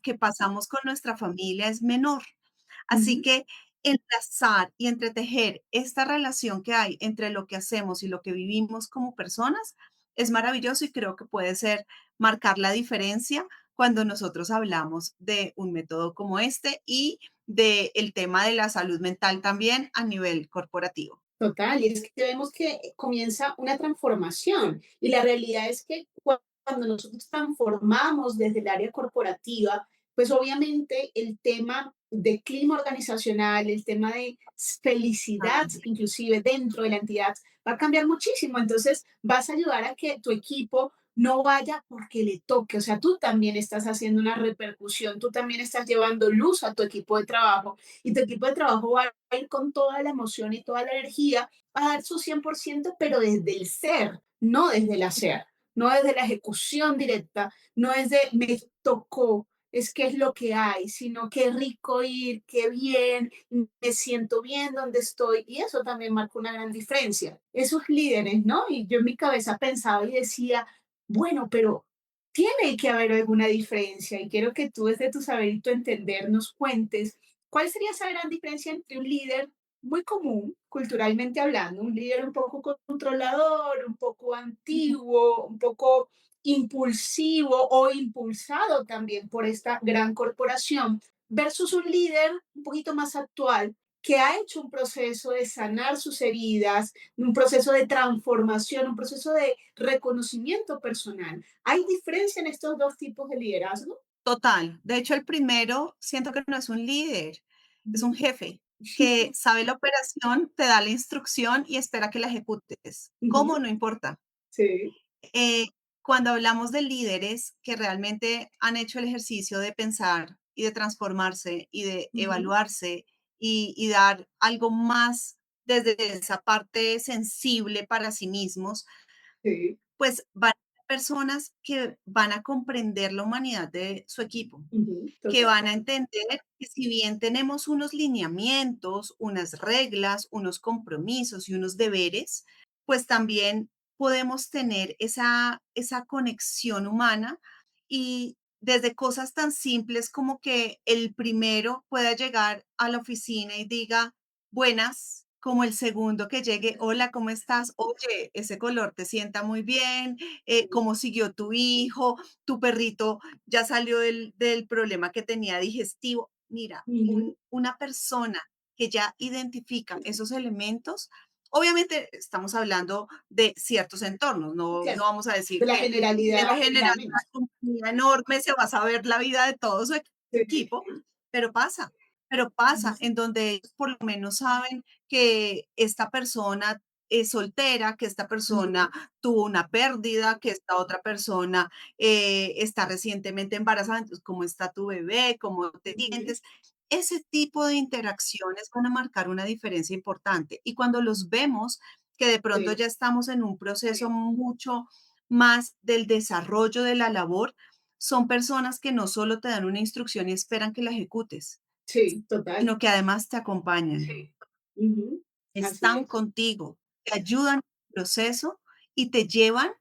que pasamos con nuestra familia es menor. Así Ujú. que enlazar y entretejer esta relación que hay entre lo que hacemos y lo que vivimos como personas es maravilloso y creo que puede ser marcar la diferencia cuando nosotros hablamos de un método como este y del tema de la salud mental también a nivel corporativo. Total, y es que vemos que comienza una transformación y la realidad es que cuando nosotros transformamos desde el área corporativa, pues obviamente el tema de clima organizacional, el tema de felicidad, Cambia. inclusive dentro de la entidad, va a cambiar muchísimo. Entonces vas a ayudar a que tu equipo no vaya porque le toque, o sea, tú también estás haciendo una repercusión, tú también estás llevando luz a tu equipo de trabajo y tu equipo de trabajo va a ir con toda la emoción y toda la energía a dar su 100%, pero desde el ser, no desde el hacer, no desde la ejecución directa, no es de me tocó, es que es lo que hay, sino qué rico ir, qué bien, me siento bien donde estoy y eso también marca una gran diferencia. Esos líderes, ¿no? Y yo en mi cabeza pensaba y decía, bueno, pero tiene que haber alguna diferencia y quiero que tú desde tu saber y tu entender nos cuentes. ¿Cuál sería esa gran diferencia entre un líder muy común, culturalmente hablando, un líder un poco controlador, un poco antiguo, un poco impulsivo o impulsado también por esta gran corporación? versus un líder un poquito más actual que ha hecho un proceso de sanar sus heridas, un proceso de transformación, un proceso de reconocimiento personal. ¿Hay diferencia en estos dos tipos de liderazgo? Total. De hecho, el primero siento que no es un líder, es un Ujú. jefe que sabe la operación, te da la instrucción y espera que la ejecutes. ¿Cómo? Ujú. No importa. Sí. Eh, Cuando hablamos de líderes que realmente han hecho el ejercicio de pensar y de transformarse y de Ujú. evaluarse y dar algo más desde esa parte sensible para sí mismos, Sí. pues van a ser personas que van a comprender la humanidad de su equipo, Ujú. que Total. van a entender que si bien tenemos unos lineamientos, unas reglas, unos compromisos y unos deberes, pues también podemos tener esa conexión humana y desde cosas tan simples como que el primero pueda llegar a la oficina y diga buenas, como el segundo que llegue, hola, ¿cómo estás? Oye, ese color te sienta muy bien, ¿cómo siguió tu hijo? Tu perrito ya salió del problema que tenía digestivo. Mira, Ujú. una persona que ya identifica esos elementos, obviamente estamos hablando de ciertos entornos, no Claro, vamos a decir de la que en generalidad, general una generalmente. compañía enorme se va a saber la vida de todo su Sí. equipo, pero pasa, pero pasa Ujú. en donde ellos por lo menos saben que esta persona es soltera, que esta persona Ujú. tuvo una pérdida, que esta otra persona está recientemente embarazada, entonces, ¿cómo está tu bebé? ¿Cómo te Ujú. sientes? Ese tipo de interacciones van a marcar una diferencia importante. Y cuando los vemos, que de pronto Sí. ya estamos en un proceso mucho más del desarrollo de la labor, son personas que no solo te dan una instrucción y esperan que la ejecutes, Sí, total. sino que además te acompañan. Sí. Ujú. Así Están es. contigo, te ayudan en el proceso y te llevan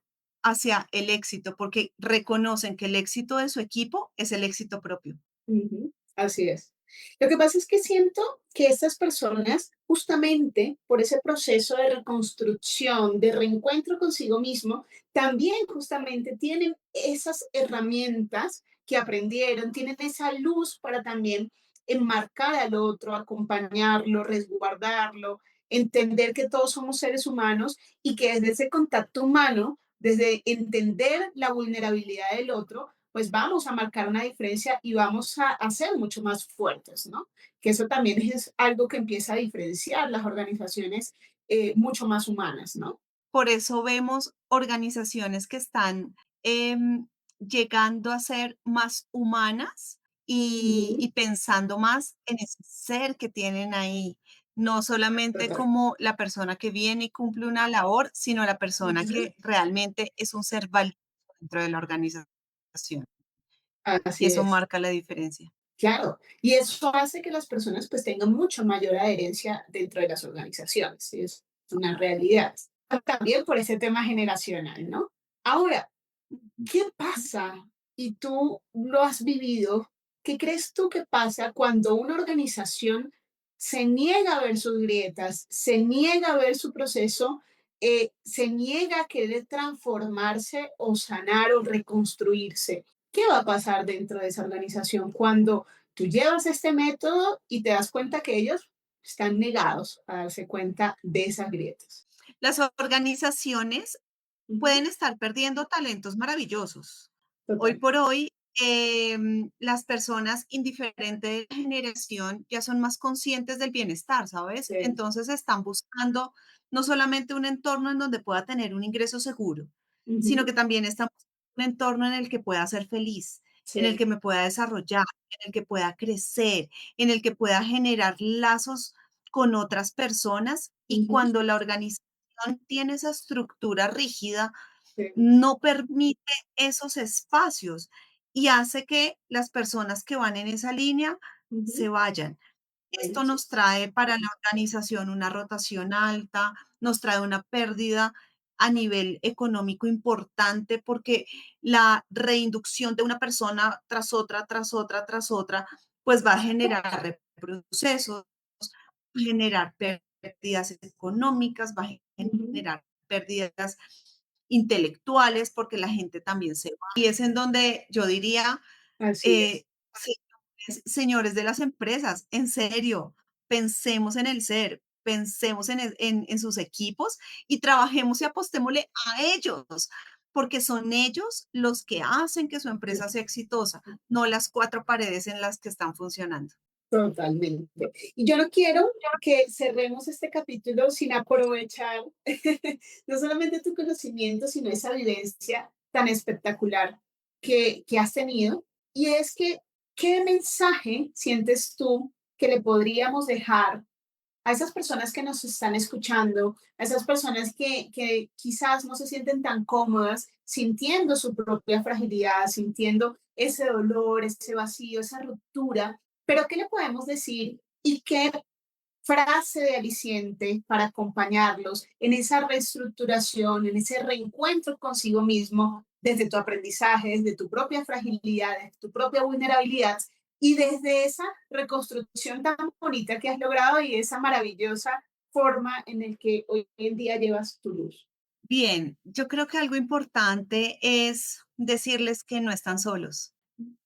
hacia el éxito, porque reconocen que el éxito de su equipo es el éxito propio. Ujú. Así es. Lo que pasa es que siento que estas personas, justamente por ese proceso de reconstrucción, de reencuentro consigo mismo, también justamente tienen esas herramientas que aprendieron, tienen esa luz para también enmarcar al otro, acompañarlo, resguardarlo, entender que todos somos seres humanos y que desde ese contacto humano, desde entender la vulnerabilidad del otro, pues vamos a marcar una diferencia y vamos a ser mucho más fuertes, ¿no? Que eso también es algo que empieza a diferenciar las organizaciones mucho más humanas, ¿no? Por eso vemos organizaciones que están llegando a ser más humanas Ujú. y pensando más en ese ser que tienen ahí, no solamente Total. como la persona que viene y cumple una labor, sino la persona Ujú. que realmente es un ser valioso dentro de la organización. Y Así eso es. marca la diferencia. Claro, y eso hace que las personas pues tengan mucho mayor adherencia dentro de las organizaciones, ¿sí? Es una realidad. También por ese tema generacional, ¿no? Ahora, ¿qué pasa? Y tú lo has vivido. ¿Qué crees tú que pasa cuando una organización se niega a ver sus grietas, se niega a ver su proceso, se niega a querer transformarse o sanar o reconstruirse? ¿Qué va a pasar dentro de esa organización cuando tú llevas este método y te das cuenta que ellos están negados a darse cuenta de esas grietas? Las organizaciones Ujú. pueden estar perdiendo talentos maravillosos. Hoy Total. por hoy, las personas indiferente de la generación ya son más conscientes del bienestar, ¿sabes? Sí. Entonces están buscando no solamente un entorno en donde pueda tener un ingreso seguro, sino Ujú. que también están buscando un entorno en el que pueda ser feliz, en el Sí. que me pueda desarrollar, en el que pueda crecer, en el que pueda generar lazos con otras personas. Y Ujú. cuando la organización tiene esa estructura rígida, Sí. no permite esos espacios y hace que las personas que van en esa línea Ujú. se vayan. Esto nos trae para la organización una rotación alta, nos trae una pérdida a nivel económico importante porque la reinducción de una persona tras otra, tras otra, tras otra, pues va a generar reprocesos, va a generar pérdidas económicas, va a Ujú. generar pérdidas intelectuales porque la gente también se va. Y es en donde yo diría, Así es. sí, Señores de las empresas, en serio, pensemos en el ser, pensemos en sus equipos y trabajemos y apostémosle a ellos, porque son ellos los que hacen que su empresa sea exitosa, no las cuatro paredes en las que están funcionando. Totalmente. Y yo no quiero que cerremos este capítulo sin aprovechar no solamente tu conocimiento, sino esa vivencia tan espectacular que has tenido. Y es que, ¿qué mensaje sientes tú que le podríamos dejar a esas personas que nos están escuchando, a esas personas que quizás no se sienten tan cómodas sintiendo su propia fragilidad, sintiendo ese dolor, ese vacío, esa ruptura? Pero ¿qué le podemos decir y qué frase de aliciente para acompañarlos en esa reestructuración, en ese reencuentro consigo mismo, desde tu aprendizaje, desde tu propia fragilidad, desde tu propia vulnerabilidad y desde esa reconstrucción tan bonita que has logrado y esa maravillosa forma en el que hoy en día llevas tu luz? Bien, yo creo que algo importante es decirles que no están solos.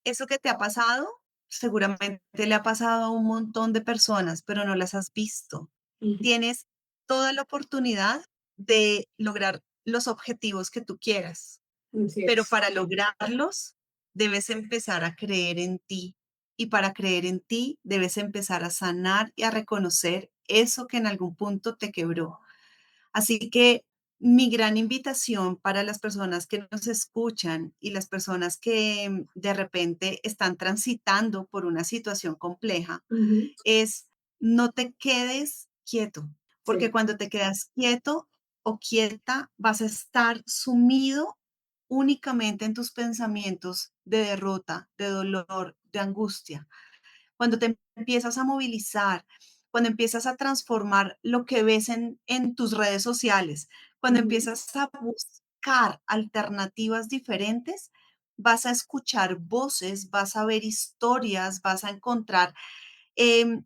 Eso que te ha pasado, seguramente le ha pasado a un montón de personas, pero no las has visto. Ujú. Tienes toda la oportunidad de lograr los objetivos que tú quieras, Así pero es. para lograrlos debes empezar a creer en ti. Y para creer en ti debes empezar a sanar y a reconocer eso que en algún punto te quebró. Así que mi gran invitación para las personas que nos escuchan y las personas que de repente están transitando por una situación compleja Ujú. es no te quedes quieto, porque Sí. cuando te quedas quieto o quieta vas a estar sumido únicamente en tus pensamientos de derrota, de dolor, de angustia. Cuando te empiezas a movilizar, cuando empiezas a transformar lo que ves en tus redes sociales, cuando Ujú. empiezas a buscar alternativas diferentes, vas a escuchar voces, vas a ver historias, vas a encontrar em,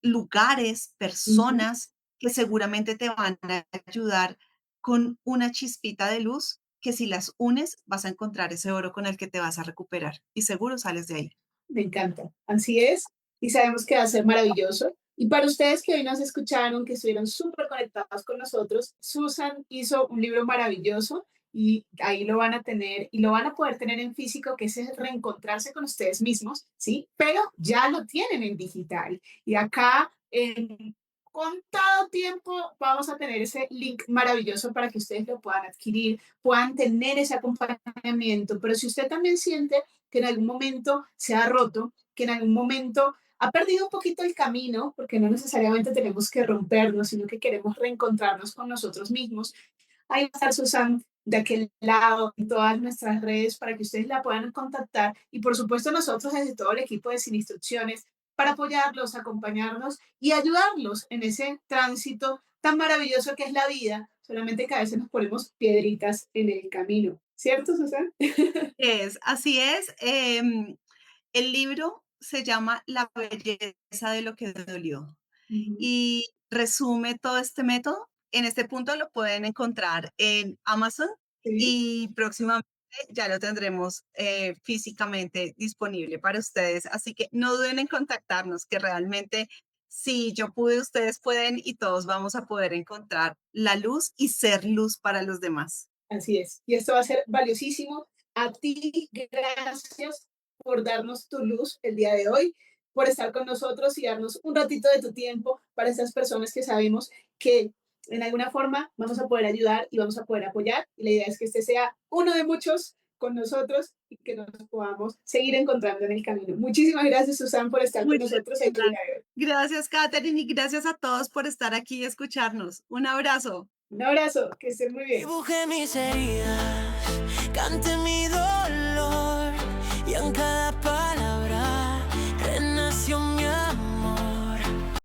lugares, Ujú. personas que seguramente te van a ayudar con una chispita de luz que si las unes vas a encontrar ese oro con el que te vas a recuperar y seguro sales de ahí. Me encanta. Así es. Y sabemos que va a ser maravilloso. Y para ustedes que hoy nos escucharon, que estuvieron súper conectados con nosotros, Susan hizo un libro maravilloso y ahí lo van a tener y lo van a poder tener en físico, que es reencontrarse con ustedes mismos, ¿sí? Pero ya lo tienen en digital. Y acá, en contado tiempo, vamos a tener ese link maravilloso para que ustedes lo puedan adquirir, puedan tener ese acompañamiento. Pero si usted también siente que en algún momento se ha roto, que en algún momento ha perdido un poquito el camino, porque no necesariamente tenemos que rompernos, sino que queremos reencontrarnos con nosotros mismos. Ahí va a estar Susan de aquel lado en todas nuestras redes para que ustedes la puedan contactar y por supuesto nosotros desde todo el equipo de Sin Instrucciones para apoyarlos, acompañarnos y ayudarlos en ese tránsito tan maravilloso que es la vida, solamente que a veces nos ponemos piedritas en el camino. ¿Cierto, Susan? Así es. El libro se llama La belleza de lo que dolió Ujú. y resume todo este método. En este punto lo pueden encontrar en Amazon Sí. y próximamente ya lo tendremos físicamente disponible para ustedes. Así que no duden en contactarnos, que realmente si yo pude, ustedes pueden y todos vamos a poder encontrar la luz y ser luz para los demás. Así es. Y esto va a ser valiosísimo. A ti, gracias por darnos tu luz el día de hoy, por estar con nosotros y darnos un ratito de tu tiempo para esas personas que sabemos que en alguna forma vamos a poder ayudar y vamos a poder apoyar. Y la idea es que este sea uno de muchos con nosotros y que nos podamos seguir encontrando en el camino. Muchísimas gracias, Susan, por estar con Muchas nosotros el día gracias. de hoy. Gracias, Katherine, y gracias a todos por estar aquí y escucharnos. Un abrazo. Un abrazo, que estén muy bien. Dibujé mis heridas, canté mi